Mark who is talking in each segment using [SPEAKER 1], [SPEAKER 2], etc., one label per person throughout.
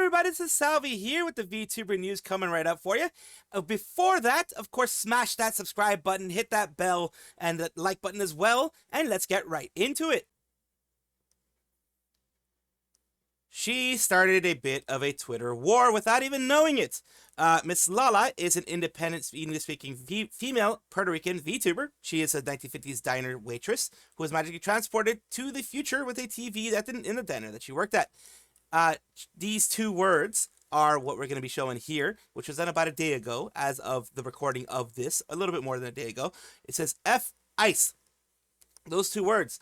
[SPEAKER 1] everybody, this is Salvi here with the VTuber news coming right up for you. Before that, of course, smash that subscribe button, hit that bell, and the like button as well, and let's get right into it. She started a bit of a Twitter war without even knowing it. MissLala is an independent English-speaking female Puerto Rican VTuber. She is a 1950s diner waitress who was magically transported to the future with a TV in the diner that she worked at. These two words are what we're going to be showing here, which was done about a day ago as of the recording of this, a little bit more than a day ago. It says F ice. Those two words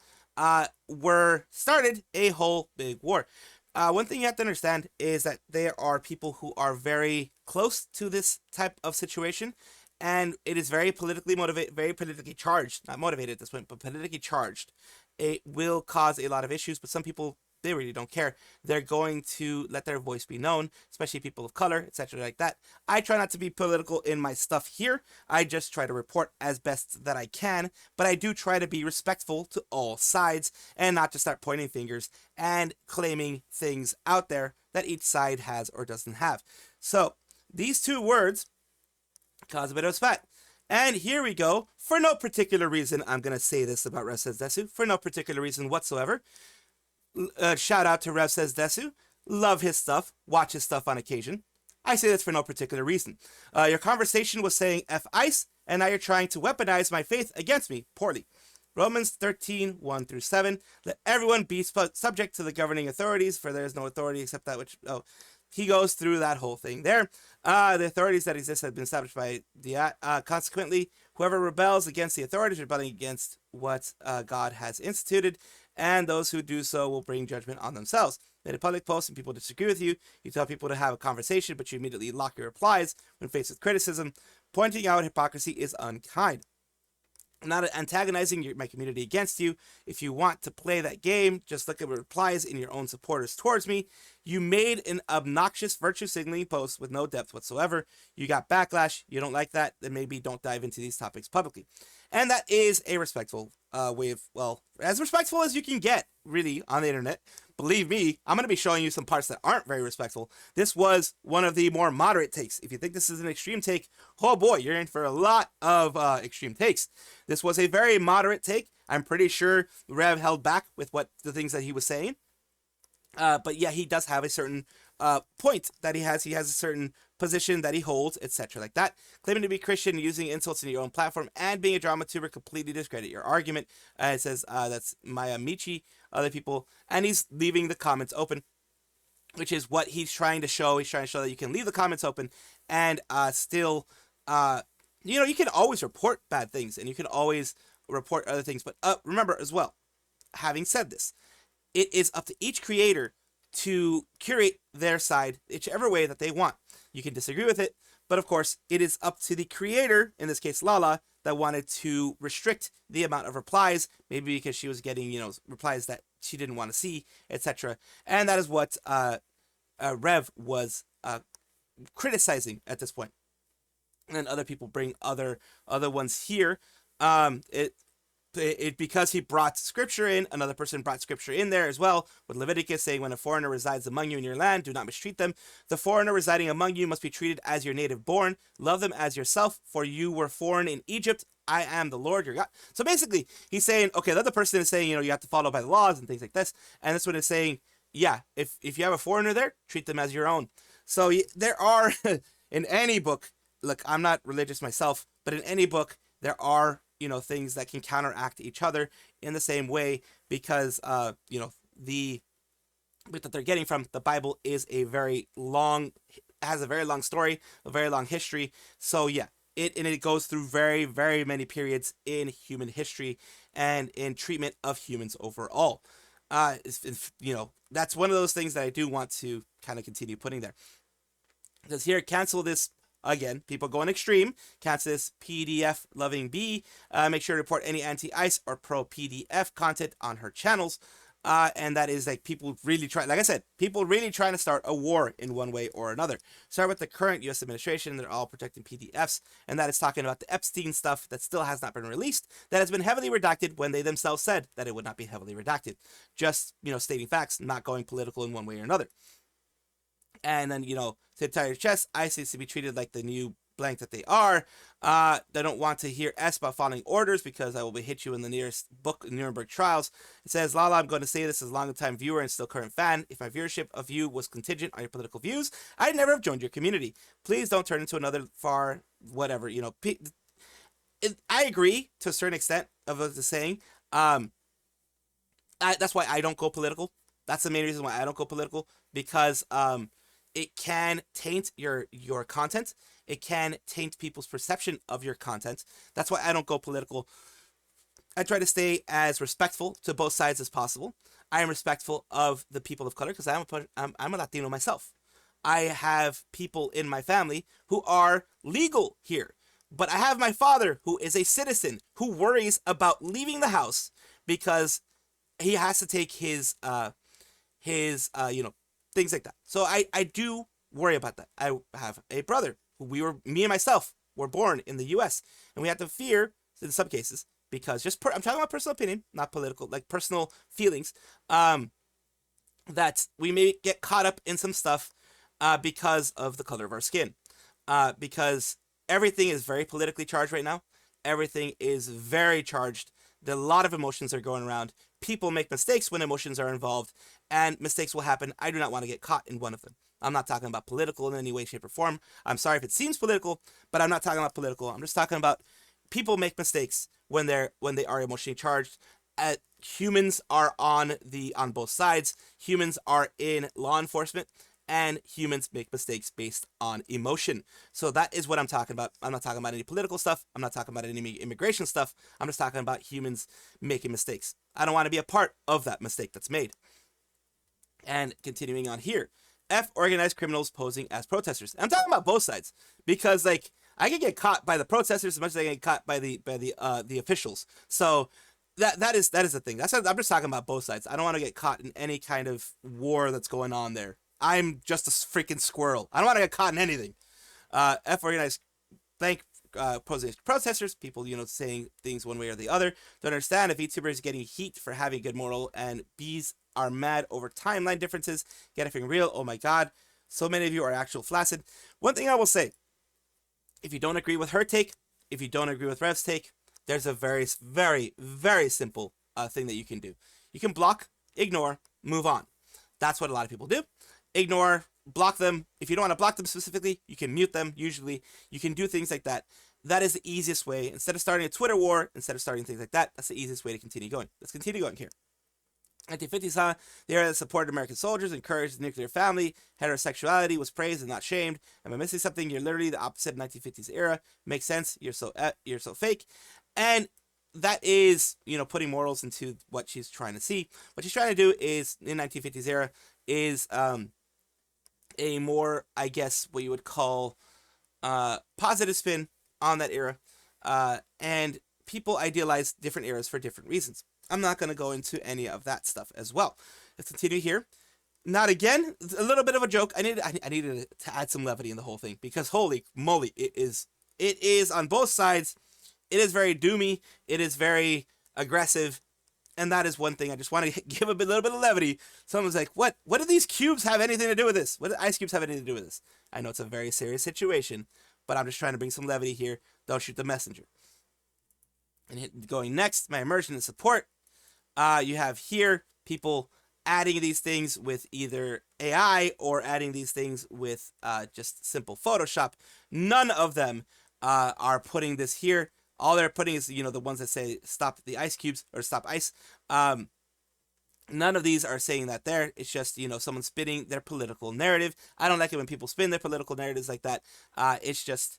[SPEAKER 1] started a whole big war. One thing you have to understand is that there are people who are very close to this type of situation, and it is very politically motivated, very politically charged, not motivated at this point, but politically charged. It will cause a lot of issues, but some people, they really don't care. They're going to let their voice be known, especially people of color, etc. like that. I try not to be political in my stuff here. I just try to report as best that I can, but I do try to be respectful to all sides and not to start pointing fingers and claiming things out there that each side has or doesn't have. So these two words cause a bit of a spat. And here we go. For no particular reason, I'm going to say this about REVSAYSDESU. For no particular reason whatsoever. Shout out to REVSAYSDESU. Love his stuff. Watch his stuff on occasion. I say this for no particular reason. Your conversation was saying F ice, and now you're trying to weaponize my faith against me poorly. Romans 13, 1 through 7. Let everyone be subject to the governing authorities, for there is no authority except that which... Oh, he goes through that whole thing there. The authorities that exist have been established by the... consequently, whoever rebels against the authorities, rebelling against what God has instituted, and those who do so will bring judgment on themselves. In a public post and people disagree with you, you tell people to have a conversation, but you immediately lock your replies when faced with criticism. Pointing out hypocrisy is unkind. I'm not antagonizing my community against you. If you want to play that game, just look at the replies in your own supporters towards me. You made an obnoxious virtue signaling post with no depth whatsoever. You got backlash. You don't like that, then maybe don't dive into these topics publicly. And that is a respectful way of, well, as respectful as you can get, really, on the internet. Believe me, I'm going to be showing you some parts that aren't very respectful. This was one of the more moderate takes. If you think this is an extreme take, oh boy, you're in for a lot of extreme takes. This was a very moderate take. I'm pretty sure Rev held back with the things that he was saying. But yeah, he does have a certain point that he has. He has a certain position that he holds, etc. like that. Claiming to be Christian, using insults in your own platform, and being a drama tuber completely discredit your argument. It says that's Maya Michi, other people, and he's leaving the comments open, which is what he's trying to show. He's trying to show that you can leave the comments open and still, you can always report bad things and you can always report other things. But remember as well, having said this, it is up to each creator to curate their side whichever way that they want. You can disagree with it, but of course, it is up to the creator, in this case Lala, that wanted to restrict the amount of replies, maybe because she was getting, replies that she didn't want to see, etc. And that is what Rev was criticizing at this point. And other people bring other ones here. Because he brought scripture in, another person brought scripture in there as well, with Leviticus saying, when a foreigner resides among you in your land, do not mistreat them. The foreigner residing among you must be treated as your native born. Love them as yourself, for you were foreign in Egypt. I am the Lord your God. So basically, he's saying, okay, the other person is saying, you have to follow by the laws and things like this. And this one is saying, yeah, if you have a foreigner there, treat them as your own. So there are, in any book, look, I'm not religious myself, but in any book, there are things that can counteract each other in the same way, because the bit that they're getting from the Bible is has a very long story, a very long history. So yeah, it goes through very, very many periods in human history and in treatment of humans overall. That's one of those things that I do want to kind of continue putting there. Because here, cancel this. Again, people going extreme. Cancel this PDF loving B. Make sure to report any anti-ICE or pro-PDF content on her channels. And that is like people really trying to start a war in one way or another. Start with the current U.S. administration. They're all protecting PDFs. And that is talking about the Epstein stuff that still has not been released, that has been heavily redacted when they themselves said that it would not be heavily redacted. Just, stating facts, not going political in one way or another. And then, to tie your chest, ICE needs to be treated like the new blank that they are. They don't want to hear S about following orders because I will hit you in the nearest book, Nuremberg Trials. It says, Lala, I'm going to say this as a long-time viewer and still current fan. If my viewership of you was contingent on your political views, I'd never have joined your community. Please don't turn into another far whatever. I agree to a certain extent of what the saying. That's why I don't go political. That's the main reason why I don't go political, because it can taint your content. It can taint people's perception of your content. That's why I don't go political. I try to stay as respectful to both sides as possible. I am respectful of the people of color because I'm a Latino myself. I have people in my family who are legal here, but I have my father who is a citizen who worries about leaving the house because he has to take his things like that. So I do worry about that. I have a brother who me and myself were born in the U.S. and we have to fear in some cases because I'm talking about personal opinion, not political, like personal feelings, that we may get caught up in some stuff because of the color of our skin, because everything is very politically charged right now. Everything is very charged. A lot of emotions are going around. People make mistakes when emotions are involved, and mistakes will happen. I do not want to get caught in one of them. I'm not talking about political in any way, shape, or form. I'm sorry if it seems political, but I'm not talking about political. I'm just talking about people make mistakes when they are emotionally charged. Humans are on both sides. Humans are in law enforcement, and humans make mistakes based on emotion. So that is what I'm talking about. I'm not talking about any political stuff. I'm not talking about any immigration stuff. I'm just talking about humans making mistakes. I don't want to be a part of that mistake that's made. And continuing on here, F, organized criminals posing as protesters. I'm talking about both sides because I can get caught by the protesters as much as I get caught by the officials. So that is the thing. I'm just talking about both sides. I don't want to get caught in any kind of war that's going on there. I'm just a freaking squirrel. I don't want to get caught in anything. F, organized blank posing as protesters, people saying things one way or the other. Don't understand if VTuber is getting heat for having good moral, and B's are mad over timeline differences. Get everything real. Oh my god, so many of you are actual flaccid. One thing I will say, if you don't agree with her take, if you don't agree with Rev's take, there's a very, very, very simple thing that you can do. You can block, ignore, move on. That's what a lot of people do. Ignore, block them. If you don't want to block them specifically, you can mute them. Usually, you can do things like that. That is the easiest way. Instead of starting a Twitter war, instead of starting things like that, that's the easiest way to continue going. Let's continue going here. 1950s, the era that supported American soldiers, encouraged the nuclear family, heterosexuality was praised and not shamed. Am I missing something? You're literally the opposite of 1950s era. Makes sense. You're so fake. And that is, putting morals into what she's trying to see. What she's trying to do is, in 1950s era, is a more, I guess, what you would call positive spin on that era. And people idealize different eras for different reasons. I'm not going to go into any of that stuff as well. Let's continue here. Not again, a little bit of a joke. I needed to add some levity in the whole thing because holy moly, it is on both sides. It is very doomy. It is very aggressive. And that is one thing I just want to give a little bit of levity. Someone's like, what do these cubes have anything to do with this? What do ice cubes have anything to do with this? I know it's a very serious situation, but I'm just trying to bring some levity here. Don't shoot the messenger. And going next, my immersion and support. You have here people adding these things with either AI or adding these things with just simple Photoshop. None of them are putting this here. All they're putting is, the ones that say stop the ice cubes or stop ice. None of these are saying that there. It's just, someone spinning their political narrative. I don't like it when people spin their political narratives like that. It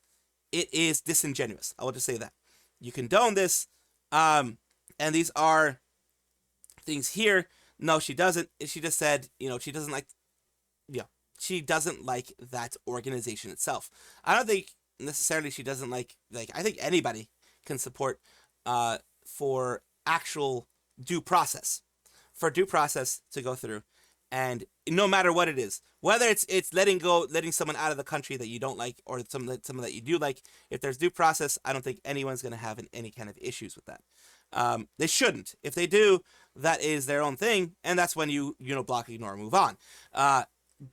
[SPEAKER 1] is disingenuous. I will just say that. You condone this. And these are things here. No, she doesn't. She just said, she doesn't like, she doesn't like that organization itself. I don't think necessarily she doesn't like I think anybody can support for actual due process, to go through, and no matter what it is, whether it's letting someone out of the country that you don't like or someone that you do like, if there's due process, I don't think anyone's going to have any kind of issues with that. They shouldn't. If they do, that is their own thing, and that's when you block, ignore, move on.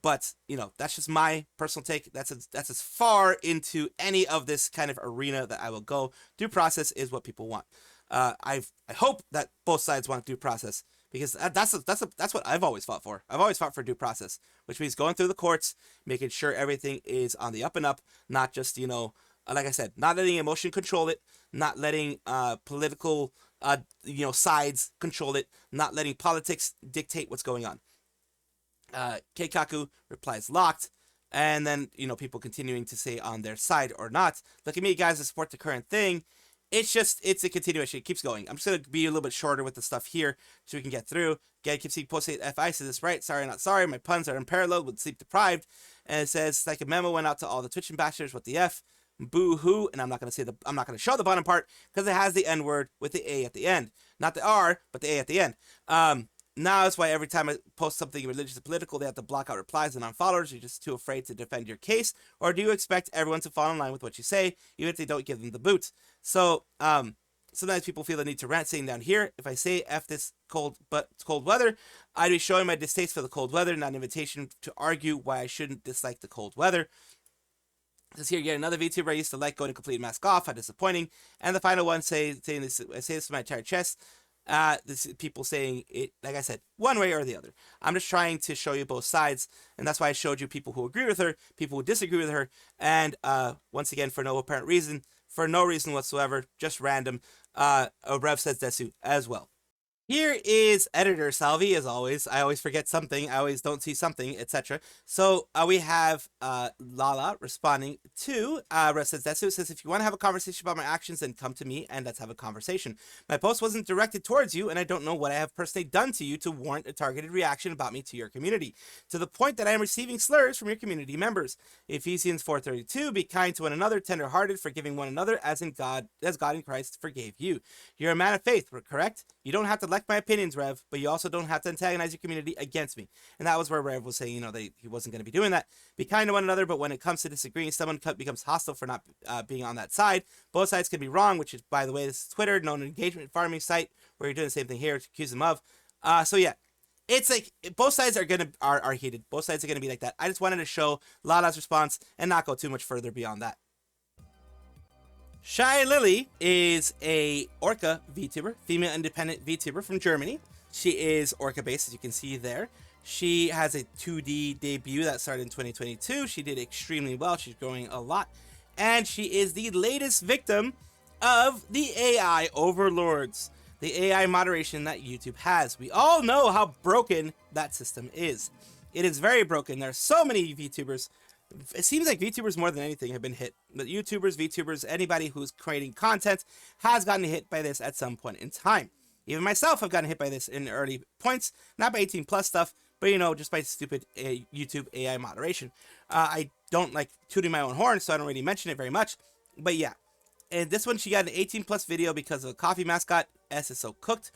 [SPEAKER 1] But you know, that's just my personal take. That's as far into any of this kind of arena that I will go. Due process is what people want. I hope that both sides want due process, because that's what I've always fought for. I've always fought for due process, which means going through the courts, making sure everything is on the up and up, not just, you know, like I said, not letting emotion control it, not letting political you know, sides control it, not letting politics dictate what's going on. Keikaku replies locked, and then, you know, people continuing to say on their side or not. Look at me, guys, to support the current thing. It's a continuation. It keeps going. I'm just going to be a little bit shorter with the stuff here so we can get through. Again, keep seeing posted FI says this right. Sorry, not sorry. My puns are unparalleled with sleep deprived. And it says, like, a memo went out to all the Twitch ambassadors. What the F? Boo hoo. And I'm not going to show the bottom part because it has the N word with the A at the end. Not the R, but the A at the end. Now that's why every time I post something religious or political, they have to block out replies and unfollowers. You're just too afraid to defend your case, or do you expect everyone to fall in line with what you say, even if they don't give them the boot? So, sometimes people feel the need to rant, saying down here, if I say F this cold weather, I'd be showing my distaste for the cold weather, not an invitation to argue why I shouldn't dislike the cold weather. This here, yet another VTuber I used to like going to complete mask off. How disappointing. And the final one saying this, I say this with my entire chest. This is people saying it, like I said, one way or the other. I'm just trying to show you both sides, and that's why I showed you people who agree with her, people who disagree with her, and once again, for no apparent reason, for no reason whatsoever, just random, REVSAYSDESU as well. Here is editor Salvi, as always. I always forget something. I always don't see something, etc. So we have Lala responding to REVSAYSDESU. It says, if you want to have a conversation about my actions, then come to me and let's have a conversation. My post wasn't directed towards you, and I don't know what I have personally done to you to warrant a targeted reaction about me to your community, to the point that I am receiving slurs from your community members. Ephesians 4:32, be kind to one another, tender-hearted, forgiving one another, as God in Christ forgave you. You're a man of faith, correct? You don't have to like my opinions, Rev, but you also don't have to antagonize your community against me. And that was where Rev was saying, you know, he wasn't going to be doing that. Be kind to one another, but when it comes to disagreeing, someone becomes hostile for not being on that side. Both sides can be wrong, which is, by the way, this is Twitter, known engagement farming site, where you're doing the same thing here to accuse them of. So yeah, it's like both sides are heated. Both sides are gonna be like that. I just wanted to show Lala's response and not go too much further beyond that. Shylily is a Orca VTuber, female independent VTuber from Germany. She is Orca based, as you can see there. She has a 2D debut that started in 2022. She did extremely well. She's growing a lot. And she is the latest victim of the AI overlords, the AI moderation that YouTube has. We all know how broken that system is. It is very broken. There are so many VTubers. It seems like VTubers more than anything have been hit. But YouTubers, VTubers, anybody who's creating content has gotten hit by this at some point in time. Even myself have gotten hit by this in early points, not by 18 plus stuff, but you know, just by stupid YouTube AI moderation. I don't like tooting my own horn, so I don't really mention it very much. But yeah, and this one she got an 18 plus video because of a coffee mascot. S is so cooked.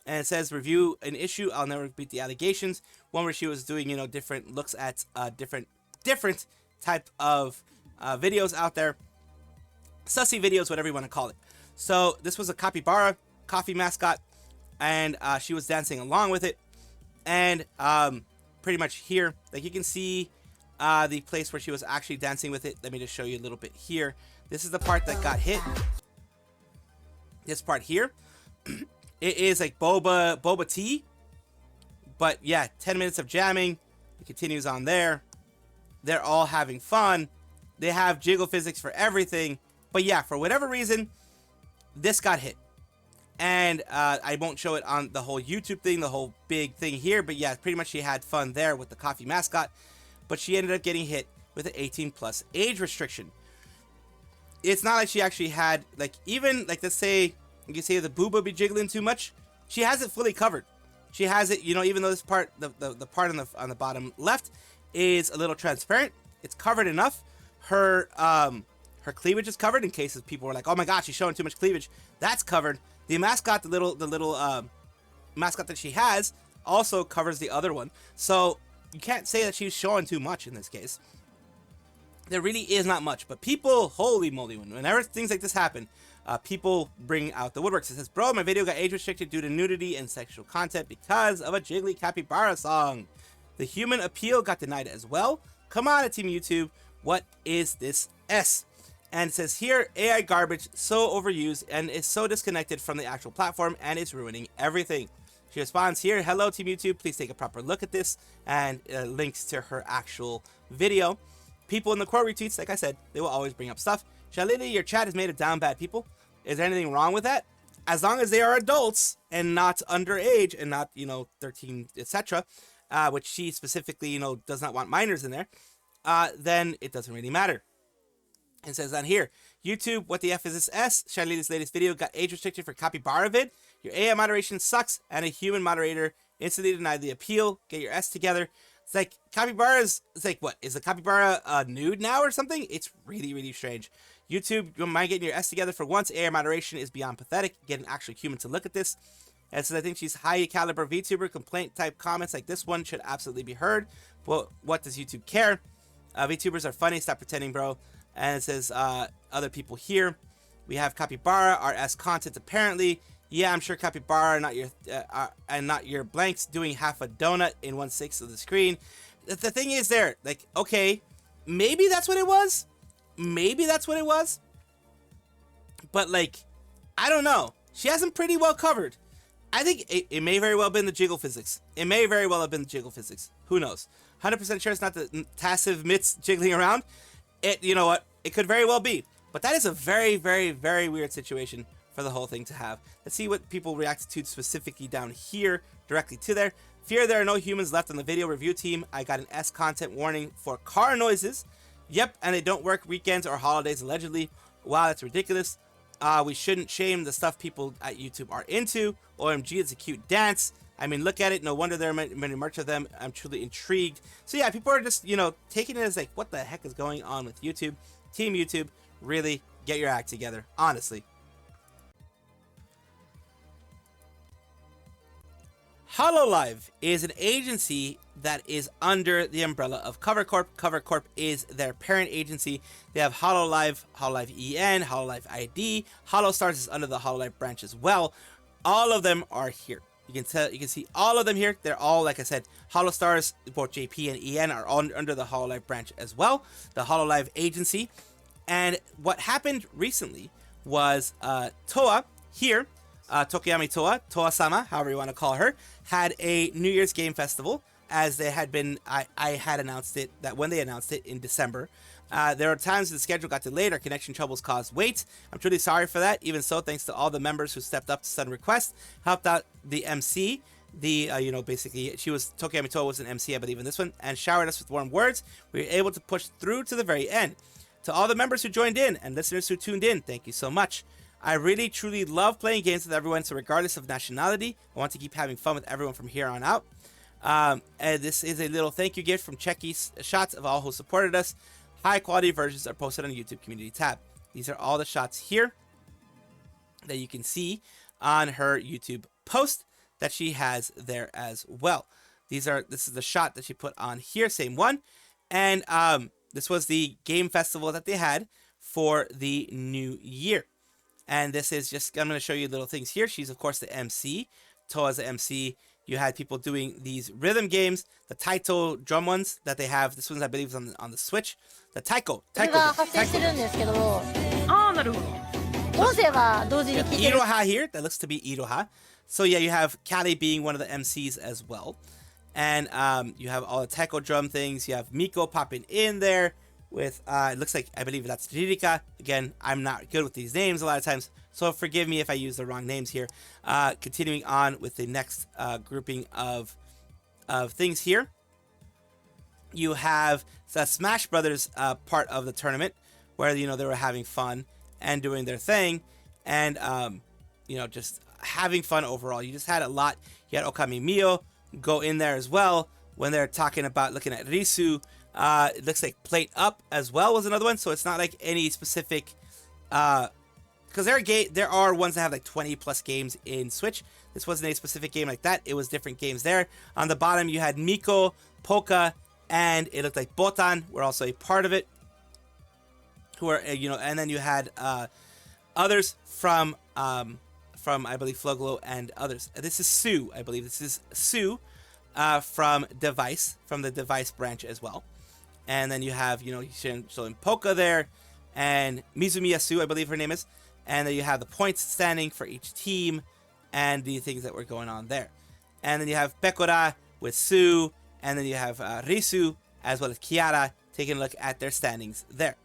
[SPEAKER 1] And it says, review an issue, I'll never beat the allegations. One where she was doing, you know, different looks at different type of videos out there. Sussy videos, whatever you want to call it. So this was a capybara coffee mascot, and she was dancing along with it. And pretty much here, like you can see the place where she was actually dancing with it. Let me just show you a little bit here. This is the part that got hit. This part here. It is like boba tea. But yeah, 10 minutes of jamming. It continues on there. They're all having fun. They have jiggle physics for everything. But yeah, for whatever reason, this got hit. And I won't show it on the whole YouTube thing, the whole big thing here. But yeah, pretty much she had fun there with the coffee mascot. But she ended up getting hit with an 18 plus age restriction. It's not like she actually had, like, even, like, let's say, you can say the booba be jiggling too much. She has it fully covered. She has it, you know, even though this part, the part on the bottom left is a little transparent. It's covered enough. Her cleavage is covered in case people were like, oh my gosh, she's showing too much cleavage. That's covered. The mascot, the little mascot that she has also covers the other one. So you can't say that she's showing too much in this case. There really is not much, but people, holy moly, whenever things like this happen, people bring out the woodworks. It says, bro, my video got age restricted due to nudity and sexual content because of a jiggly capybara song. The human appeal got denied as well. Come on, Team YouTube. What is this S? And it says here, AI garbage, so overused and is so disconnected from the actual platform and is ruining everything. She responds here, hello Team YouTube, please take a proper look at this, and links to her actual video. People in the core retweets, like I said, they will always bring up stuff. Shylily, your chat is made of down bad people. Is there anything wrong with that? As long as they are adults and not underage and not, 13, etc., which she specifically, does not want minors in there, then it doesn't really matter. It says on here, YouTube, what the F is this S? Shylily's latest video got age restricted for capybara vid. Your AI moderation sucks, and a human moderator instantly denied the appeal. Get your S together. It's like, capybaras, it's like, what? Is the capybara nude now or something? It's really, really strange. YouTube, you mind getting your S together for once? AI moderation is beyond pathetic. Get an actual human to look at this. And so I think she's high caliber VTuber. Complaint type comments like this one should absolutely be heard. But what does YouTube care? VTubers are funny. Stop pretending, bro. And it says other people here. We have Capybara, our S content apparently. Yeah, I'm sure Capybara, not your blanks, doing half a donut in 1/6 of the screen. The thing is there, like, okay, maybe that's what it was. Maybe that's what it was. But like, I don't know. She has them pretty well covered. I think it may very well have been the jiggle physics. It may very well have been the jiggle physics. Who knows? 100% sure it's not the passive mitts jiggling around. You know what? It could very well be. But that is a very, very, very weird situation for the whole thing to have. Let's see what people reacted to specifically down here, directly to there. Fear there are no humans left on the video review team. I got an S content warning for car noises. Yep, and they don't work weekends or holidays allegedly. Wow, that's ridiculous. We shouldn't shame the stuff people at YouTube are into. OMG, it's a cute dance. I mean, look at it. No wonder there are many much of them. I'm truly intrigued. So yeah, people are just, taking it as like, what the heck is going on with YouTube? Team YouTube, really get your act together, honestly. Hololive is an agency that is under the umbrella of Cover Corp. Cover Corp is their parent agency. They have Hololive, Hololive EN, Hololive ID. Holostars is under the Hololive branch as well. All of them are here. You can see all of them here. They're all, like I said, Holostars, both JP and EN are all under the Hololive branch as well, the Hololive agency. And what happened recently was Toa here, Tokiyami Toa, Toa-sama, however you want to call her, had a New Year's Game Festival, as they had been, I had announced it, that when they announced it in December. There are times the schedule got delayed, our connection troubles caused wait. I'm truly sorry for that. Even so, thanks to all the members who stepped up to sudden request, helped out the MC, basically, Tokiyami Toa was an MC, I believe, in this one, and showered us with warm words. We were able to push through to the very end. To all the members who joined in and listeners who tuned in, thank you so much. I really, truly love playing games with everyone, so regardless of nationality, I want to keep having fun with everyone from here on out. And this is a little thank you gift from Checky's shots of all who supported us. High quality versions are posted on the YouTube community tab. These are all the shots here that you can see on her YouTube post that she has there as well. This is the shot that she put on here, same one. And this was the game festival that they had for the new year. And this is just, I'm going to show you little things here. She's, of course, the MC. Toa's the MC. You had people doing these rhythm games, the Taito drum ones that they have. This one, I believe, is on the Switch. The Taiko. Iroha here. That looks to be Iroha. So yeah, you have Callie being one of the MCs as well. And you have all the Taiko drum things. You have Miko popping in there with, it looks like, I believe that's Ririka. Again, I'm not good with these names a lot of times, so forgive me if I use the wrong names here. Continuing on with the next grouping of things here. You have the Smash Brothers part of the tournament where, they were having fun and doing their thing and, just having fun overall. You just had a lot. You had Okami Mio go in there as well when they're talking about looking at Risu. It looks like Plate Up as well was another one, so it's not like any specific because there are ones that have like 20 plus games in Switch. This wasn't a specific game like that. It was different games there. On the bottom you had Miko, Poka, and it looked like Botan were also a part of it, who are and then you had others from I believe Floglo and others. This is Sue, I believe. This is Sue from Device, from the Device branch as well. And then you have, showing Poka there, and Mizumiyasu, I believe her name is. And then you have the points standing for each team, and the things that were going on there. And then you have Pekora with Su, and then you have Risu, as well as Kiara, taking a look at their standings there.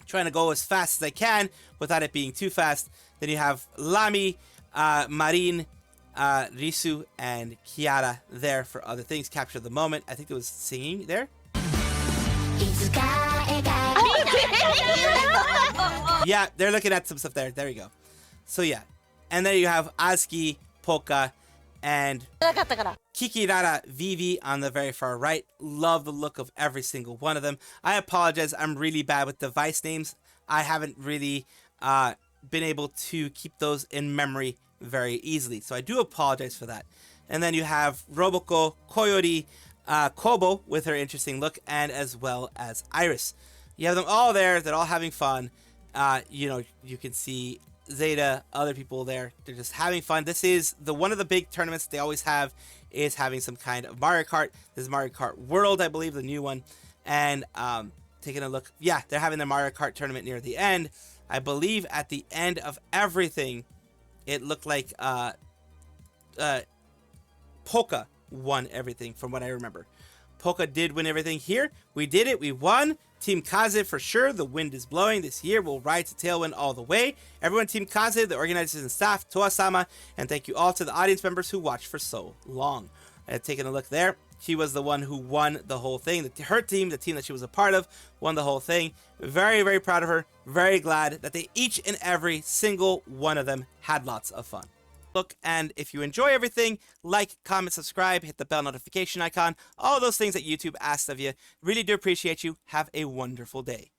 [SPEAKER 1] Trying to go as fast as I can without it being too fast. Then you have Lami, Marin, Risu, and Kiara there for other things. Capture the moment. I think there was singing there. Yeah, they're looking at some stuff there. There we go. So yeah. And then you have Azuki, Poka, and Kikirara Vivi on the very far right. Love the look of every single one of them. I apologize. I'm really bad with device names. I haven't really been able to keep those in memory very easily. So I do apologize for that. And then you have Roboko, Koyori, Kobo with her interesting look, and as well as Iris. You have them all there. They're all having fun. You can see Zeta, other people there. They're just having fun. This is one of the big tournaments they always have is having some kind of Mario Kart. This is Mario Kart World, I believe, the new one. And taking a look. Yeah, they're having the Mario Kart tournament near the end. I believe at the end of everything, it looked like Poka won everything from what I remember. Poka did win everything here. We did it. We won. Team Kaze for sure. The wind is blowing this year. We'll ride to tailwind all the way. Everyone, Team Kaze, the organizers and staff, Toa-sama, and thank you all to the audience members who watched for so long. Taking a look there. She was the one who won the whole thing. Her team, the team that she was a part of, won the whole thing. Very, very proud of her. Very glad that they each and every single one of them had lots of fun. Look, and if you enjoy everything, like, comment, subscribe, hit the bell notification icon, all those things that YouTube asks of you. Really do appreciate you. Have a wonderful day.